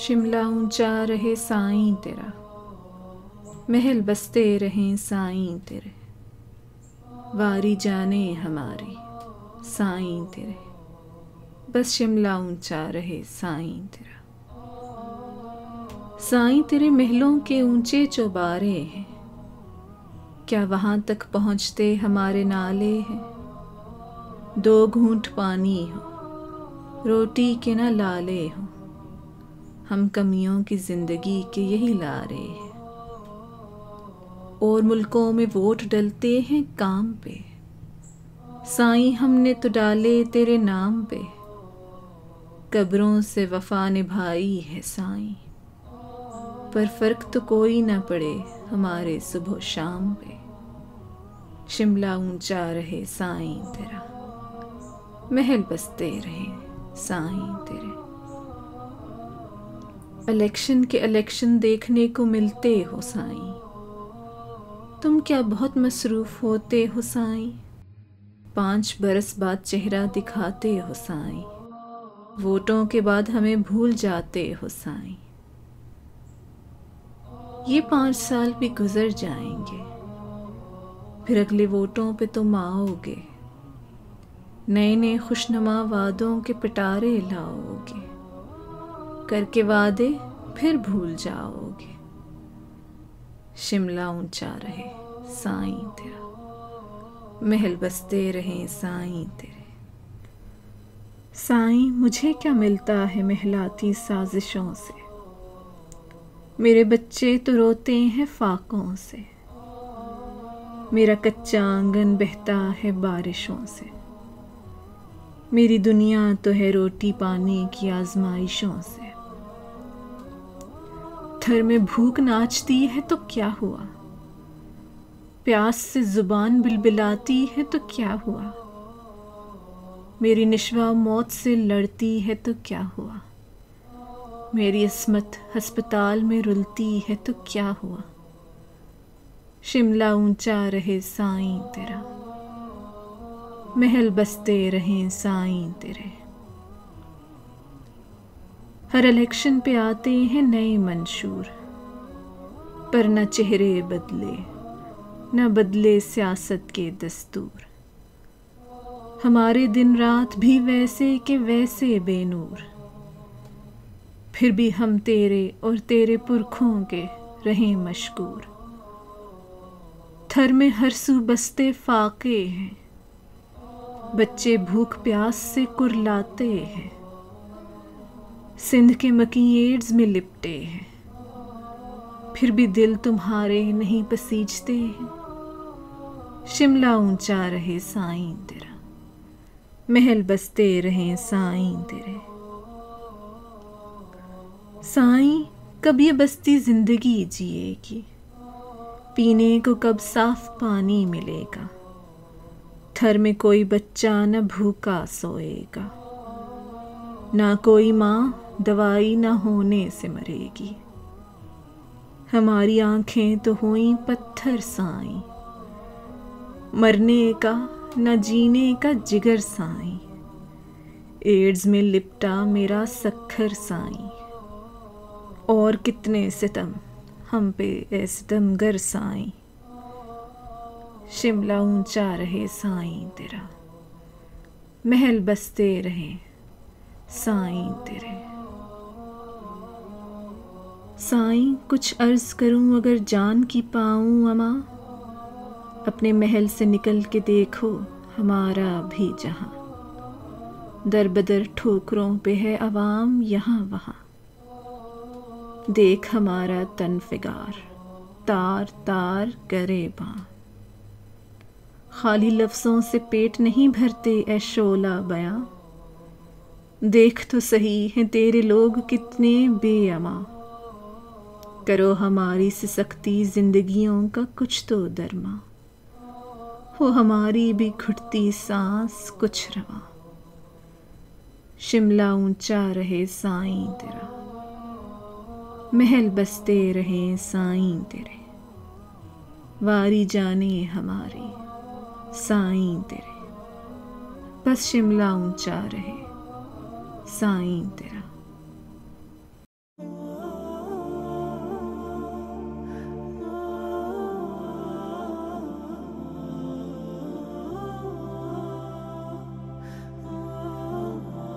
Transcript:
शिमला ऊंचा रहे साईं तेरा, महल बसते रहें साईं तेरे, वारी जाने हमारी साईं तेरे, बस शिमला ऊंचा रहे साईं तेरा। साईं तेरे महलों के ऊंचे चौबारे हैं, क्या वहाँ तक पहुँचते हमारे नाले हैं। दो घूंट पानी हो, रोटी के न लाले हो, हम कमियों की जिंदगी के यही लारे हैं। और मुल्कों में वोट डलते हैं काम पे, साईं हमने तो डाले तेरे नाम पे, कब्रों से वफा निभाई है साईं, पर फर्क तो कोई ना पड़े हमारे सुबह शाम पे। शिमला ऊंचा रहे साईं तेरा, महल बसते रहे साईं तेरे। इलेक्शन के इलेक्शन देखने को मिलते हो साईं, तुम क्या बहुत मसरूफ होते हो साईं। 5 बरस बाद चेहरा दिखाते हो साईं, वोटों के बाद हमें भूल जाते हो साईं। ये 5 साल भी गुजर जाएंगे, फिर अगले वोटों पे तुम आओगे, नए नए खुशनुमा वादों के पिटारे लाओगे, करके वादे फिर भूल जाओगे। शिमला ऊंचा रहे साईं तेरा, महल बसते रहे साईं तेरे। साईं मुझे क्या मिलता है महलाती साजिशों से, मेरे बच्चे तो रोते हैं फाकों से, मेरा कच्चा आंगन बहता है बारिशों से, मेरी दुनिया तो है रोटी पानी की आजमाइशों से। थर में भूख नाचती है तो क्या हुआ, प्यास से जुबान बिलबिलाती है तो क्या हुआ, मेरी निश्वा मौत से लड़ती है तो क्या हुआ, मेरी इस्मत अस्पताल में रुलती है तो क्या हुआ। शिमला ऊंचा रहे साईं तेरा, महल बसते रहे साईं तेरे। हर इलेक्शन पे आते हैं नए मंशूर, पर न चेहरे बदले न बदले सियासत के दस्तूर। हमारे दिन रात भी वैसे के वैसे बेनूर, फिर भी हम तेरे और तेरे पुरखों के रहें मशकूर। थर में हर सू बसते फाके हैं, बच्चे भूख प्यास से कुरलाते हैं, सिंध के मकी एड्स में लिपटे हैं, फिर भी दिल तुम्हारे नहीं पसीजते हैं। शिमला ऊंचा रहे साईं तेरा, महल बसते रहे साईं तेरे। साईं कब ये बसती जिंदगी जिएगी, पीने को कब साफ पानी मिलेगा, थर में कोई बच्चा न भूखा सोएगा, ना कोई माँ दवाई ना होने से मरेगी। हमारी आंखें तो हुई पत्थर साईं, मरने का न जीने का जिगर साईं, एड्स में लिपटा मेरा सखर साईं, और कितने सितम हम पे ए सितमगर साईं। शिमला ऊंचा रहे साईं तेरा, महल बसते रहे साईं तेरे। साईं कुछ अर्ज करूं अगर जान की पाऊं अमा, अपने महल से निकल के देखो हमारा भी जहां, दर बदर ठोकरों पे है अवाम यहाँ वहाँ, देख हमारा तन फिगार तार तार गरेबां। खाली लफ्ज़ों से पेट नहीं भरते ए शोला बयां, देख तो सही हैं तेरे लोग कितने बेअमा, करो हमारी सिसकती जिंदगियों का कुछ तो दरमा, हो हमारी भी घुटती सांस कुछ रवा। शिमला ऊंचा रहे साईं तेरा, महल बसते रहे साईं तेरे, वारी जाने हमारी साईं तेरे, बस शिमला ऊंचा रहे साईं तेरा।